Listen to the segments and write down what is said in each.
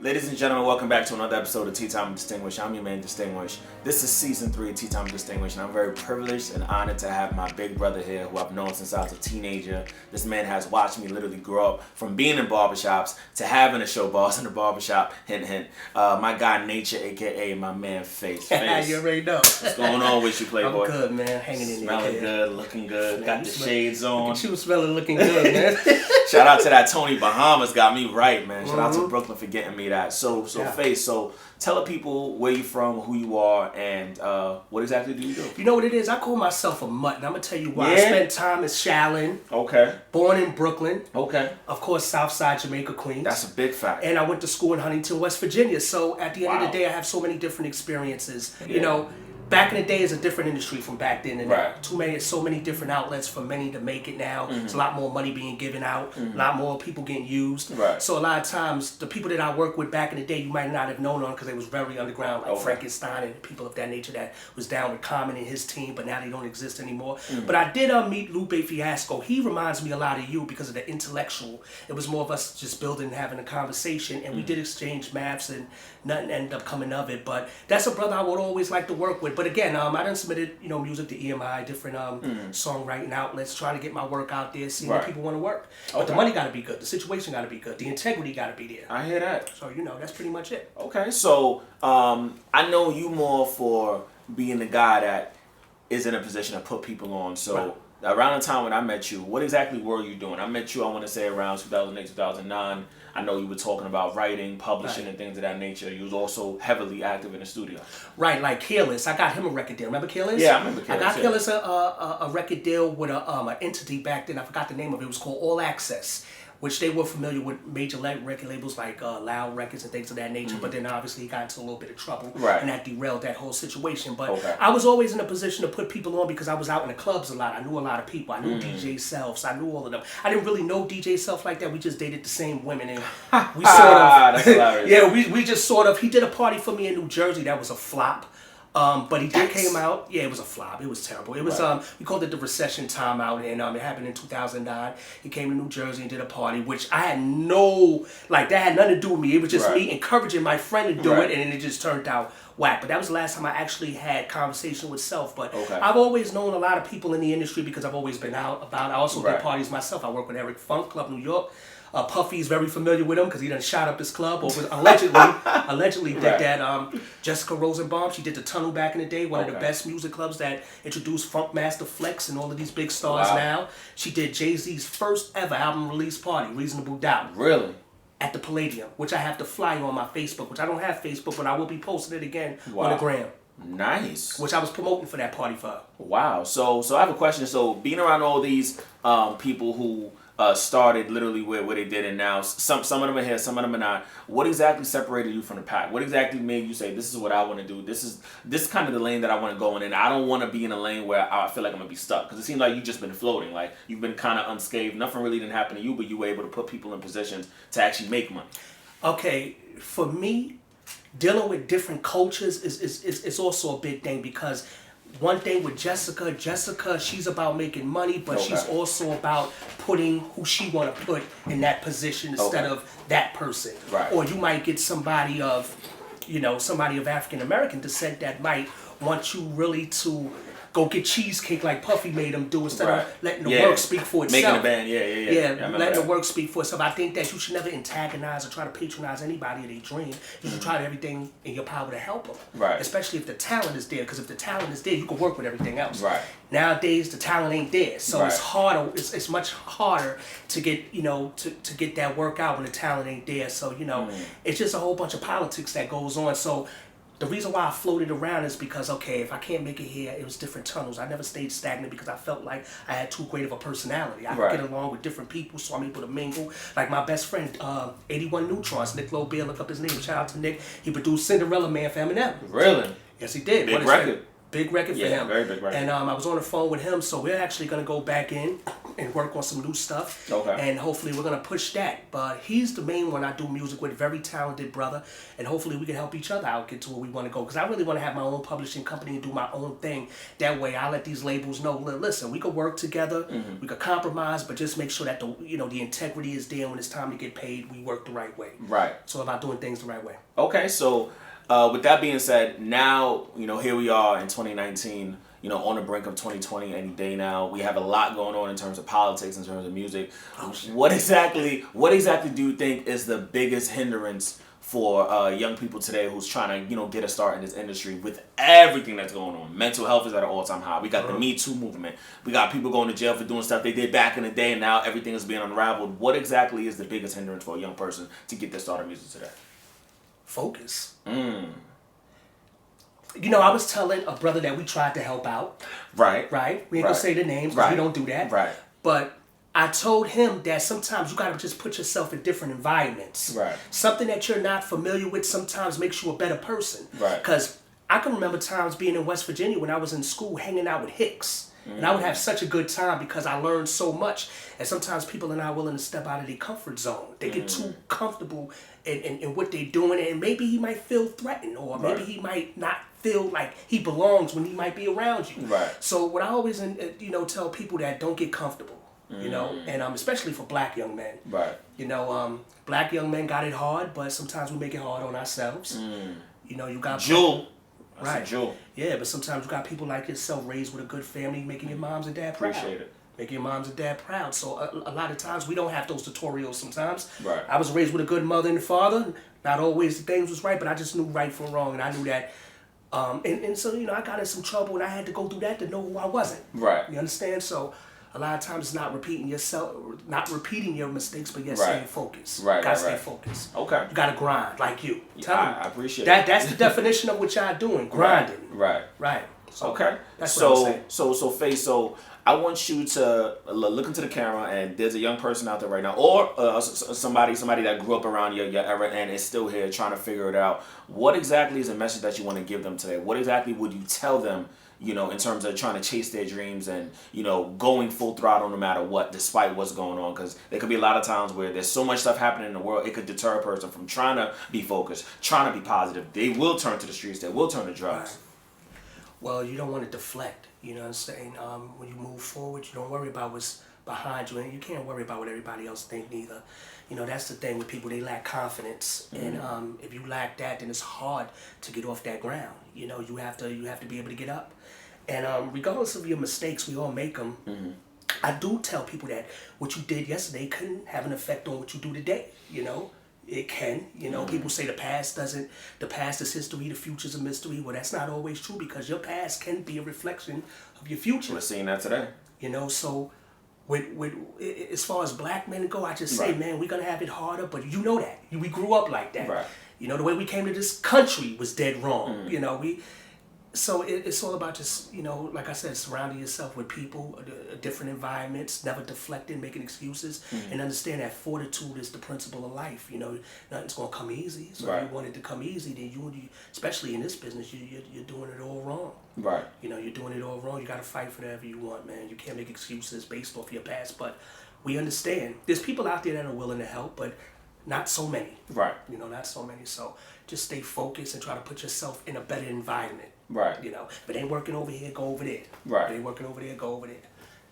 Ladies and gentlemen, welcome back to another episode of Tea Time Distinguished. I'm your man, Distinguished. This is season 3 of Tea Time Distinguished, and I'm very privileged and honored to have my big brother here, who I've known since I was a teenager. This man has watched me literally grow up from being in barbershops to having a show boss in the barbershop. Hint, hint. My guy, Nature, aka my man, Face. Face. You already know. What's going on with you, Playboy? I'm good, man. Hanging in there. Smelling good, looking good. Got the shades on. She was smelling, looking good, man. Shout out to that Tony Bahamas, got me right, man. Shout out to Brooklyn for getting me that. So yeah. Face, so tell the people where you from, who you are, and what exactly do you do? You know what it is? I call myself a mutt, and I'm going to tell you why. Yeah? I spent time in Shaolin. Okay. Born in Brooklyn. Okay. Of course, Southside Jamaica, Queens. That's a big fact. And I went to school in Huntington, West Virginia. So at the end of the day, I have so many different experiences. Yeah. You know, back in the day is a different industry from back then and now. So many different outlets for many to make it now. There's a lot more money being given out, a lot more people getting used. Right. So a lot of times, the people that I work with back in the day, you might not have known on because they was very underground, like Frankenstein and people of that nature that was down with Common and his team, but now they don't exist anymore. But I did meet Lupe Fiasco. He reminds me a lot of you because of the intellectual. It was more of us just building and having a conversation, and we did exchange maps and nothing ended up coming of it. But that's a brother I would always like to work with. But again, I done submitted, music to EMI, different songwriting outlets, trying to get my work out there, see what people want to work. But the money got to be good, the situation got to be good, the integrity got to be there. I hear that. So that's pretty much it. Okay, so I know you more for being the guy that is in a position to put people on. So around the time when I met you, what exactly were you doing? I met you, I want to say around 2008, 2009. I know you were talking about writing, publishing, and things of that nature. You was also heavily active in the studio. Right, like Careless. I got him a record deal. Remember Careless? Yeah, I remember Careless. I got Careless a record deal with an entity back then. I forgot the name of it. It was called All Access, which they were familiar with major record labels like Loud Records and things of that nature. But then obviously he got into a little bit of trouble. And that derailed that whole situation. But I was always in a position to put people on because I was out in the clubs a lot. I knew a lot of people. I knew DJ Selfs. I knew all of them. I didn't really know DJ Self like that. We just dated the same women. And we sort of... That's hilarious. Yeah, we just sort of... He did a party for me in New Jersey that was a flop. But he came out. Yeah, it was a flop. It was terrible. It was we called it the recession timeout, and it happened in 2009. He came to New Jersey and did a party, which I had that had nothing to do with me. It was just me encouraging my friend to do it, and it just turned out whack. But that was the last time I actually had conversation with Self. But I've always known a lot of people in the industry because I've always been out about. I also did parties myself. I work with Eric Funk, Club New York. Puffy's very familiar with him because he done shot up his club. Allegedly did that. Jessica Rosenbaum, she did the Tunnel back in the day, one of the best music clubs that introduced Funkmaster Flex and all of these big stars now. She did Jay-Z's first ever album release party, Reasonable Doubt. Really? At the Palladium, which I have to fly on my Facebook, which I don't have Facebook, but I will be posting it again on the gram. Nice. Which I was promoting for that party for her. Wow. So I have a question. So being around all these people who started literally where they did, and now some of them are here, some of them are not. What exactly separated you from the pack? What exactly made you say, this is what I want to do? This is kind of the lane that I want to go in, and I don't want to be in a lane where I feel like I'm going to be stuck. Because it seems like you've just been floating. Like, you've been kind of unscathed. Nothing really didn't happen to you, but you were able to put people in positions to actually make money. Okay, for me, dealing with different cultures is also a big thing because one thing with Jessica, she's about making money, but she's also about putting who she want to put in that position instead of that person. Right. Or you might get somebody of African American descent that might want you really to go get cheesecake like Puffy made him do instead of letting the work speak for itself. Making a band, yeah, letting the work speak for itself. I think that you should never antagonize or try to patronize anybody in their dream. You should try everything in your power to help them. Right. Especially if the talent is there, because if the talent is there, you can work with everything else. Right. Nowadays, the talent ain't there, so it's harder. It's much harder to get to get that work out when the talent ain't there. So it's just a whole bunch of politics that goes on. So the reason why I floated around is because, if I can't make it here, it was different tunnels. I never stayed stagnant because I felt like I had too great of a personality. I could get along with different people, so I'm able to mingle. Like my best friend, 81 Neutrons, Nick Lobel, look up his name. Shout out to Nick. He produced Cinderella Man for Eminem. Really? Yes, he did. Big record. Big record for him. Very big record. And I was on the phone with him, so we're actually going to go back in and work on some new stuff. Okay. And hopefully we're gonna push that. But he's the main one I do music with, very talented brother, and hopefully we can help each other out, get to where we want to go. Because I really want to have my own publishing company and do my own thing. That way I let these labels know, listen, we could work together, we could compromise, but just make sure that the integrity is there. When it's time to get paid, we work the right way. Right. It's all about doing things the right way. Okay, so with that being said, now, here we are in 2019, on the brink of 2020 any day now. We have a lot going on in terms of politics, in terms of music. Oh, shit. What exactly do you think is the biggest hindrance for young people today who's trying to, get a start in this industry with everything that's going on? Mental health is at an all-time high. We got the Me Too movement. We got people going to jail for doing stuff they did back in the day, and now everything is being unraveled. What exactly is the biggest hindrance for a young person to get their start in music today? Focus. I was telling a brother that we tried to help out. Right. Right? We ain't gonna say the names because we don't do that. Right. But I told him that sometimes you gotta just put yourself in different environments. Right. Something that you're not familiar with sometimes makes you a better person. Right. Because I can remember times being in West Virginia when I was in school hanging out with Hicks. And I would have such a good time because I learned so much. And sometimes people are not willing to step out of their comfort zone. They get too comfortable in what they're doing, and maybe he might feel threatened, or maybe he might not feel like he belongs when he might be around you. Right. So what I always tell people that don't get comfortable, and especially for black young men. Right. Black young men got it hard, but sometimes we make it hard on ourselves. You got Jewel. Right. Jewel. Yeah, but sometimes you got people like yourself raised with a good family, making your moms and dad proud. Appreciate it. Making your moms and dad proud. So a lot of times we don't have those tutorials sometimes. Right. I was raised with a good mother and father. Not always the things was right, but I just knew right from wrong, and I knew that. And so, I got in some trouble, and I had to go through that to know who I wasn't. Right. You understand? So a lot of times it's not repeating your mistakes, but staying focused. Right. You gotta right, stay right. focused. Okay. You gotta grind like you. Tell I me. appreciate that. it. That's the definition of what y'all doing. Grinding. Right. Right. So Okay. That's what I'm saying. So Faith, so I want you to look into the camera, and there's a young person out there right now, or somebody that grew up around your era and is still here trying to figure it out. What exactly is the message that you want to give them today? What exactly would you tell them, in terms of trying to chase their dreams and, going full throttle no matter what, despite what's going on? Because there could be a lot of times where there's so much stuff happening in the world, it could deter a person from trying to be focused, trying to be positive. They will turn to the streets. They will turn to drugs. Right. Well, you don't want to deflect. You know what I'm saying? When you move forward, you don't worry about what's behind you, and you can't worry about what everybody else think neither. That's the thing with people, they lack confidence. And if you lack that, then it's hard to get off that ground. You have to be able to get up. And regardless of your mistakes, we all make them. I do tell people that what you did yesterday couldn't have an effect on what you do today. It can. People say the past is history, the future's a mystery. Well, that's not always true, because your past can be a reflection of your future. We're seeing that today. So with as far as black men go, I just say, man, we're gonna have it harder, but that. We grew up like that. Right. The way we came to this country was dead wrong. So it's all about just, like I said, surrounding yourself with people, different environments, never deflecting, making excuses, and understand that fortitude is the principle of life. Nothing's going to come easy. So if you want it to come easy, then you especially in this business, you're doing it all wrong. Right. You're doing it all wrong. You got to fight for whatever you want, man. You can't make excuses based off your past. But we understand. There's people out there that are willing to help, but not so many. Right. Not so many. So just stay focused and try to put yourself in a better environment. Right. If it ain't working over here, go over there. Right. If it ain't working over there, go over there.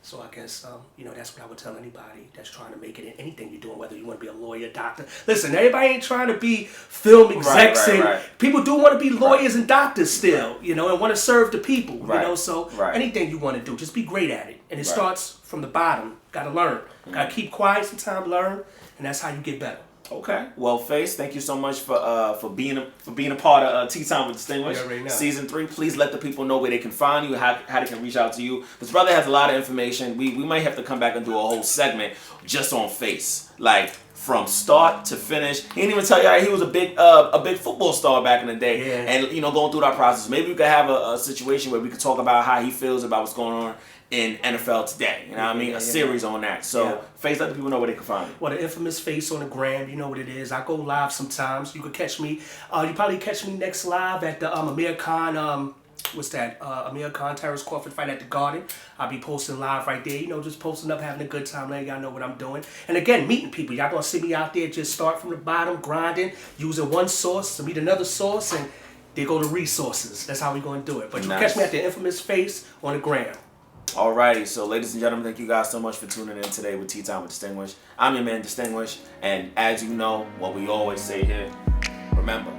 So I guess, that's what I would tell anybody that's trying to make it in anything you're doing, whether you want to be a lawyer, doctor. Listen, everybody ain't trying to be film execs. Right. People do want to be lawyers and doctors still, and want to serve the people, So anything you want to do, just be great at it. And it starts from the bottom. Got to learn. Got to keep quiet sometimes, learn, and that's how you get better. Okay. Well, Face, thank you so much for being a part of Tea Time with Distinguished Season 3. Please let the people know where they can find you, how they can reach out to you. This brother has a lot of information. We might have to come back and do a whole segment just on Face, like from start to finish. He didn't even tell you he was a big football star back in the day, and going through that process. Maybe we could have a situation where we could talk about how he feels about what's going on in NFL today. You know what I mean? A series on that. So, Face, let the people know where they can find you. Well, the infamous Face on the gram, you know what it is. I go live sometimes. You could catch me. You probably catch me next live at the Amir Khan what's that? Amir Khan, Terrence Crawford fight at the Garden. I'll be posting live right there. You know, just posting up, having a good time, letting y'all know what I'm doing. And again, meeting people. Y'all gonna see me out there just start from the bottom, grinding, using one source to meet another source, and they go to resources. That's how we gonna do it. But you can catch me at the Infamous Face on the gram. Alrighty, so ladies and gentlemen, thank you guys so much for tuning in today with Tea Time with Distinguished. I'm your man, Distinguished, and as you know, what we always say here, remember,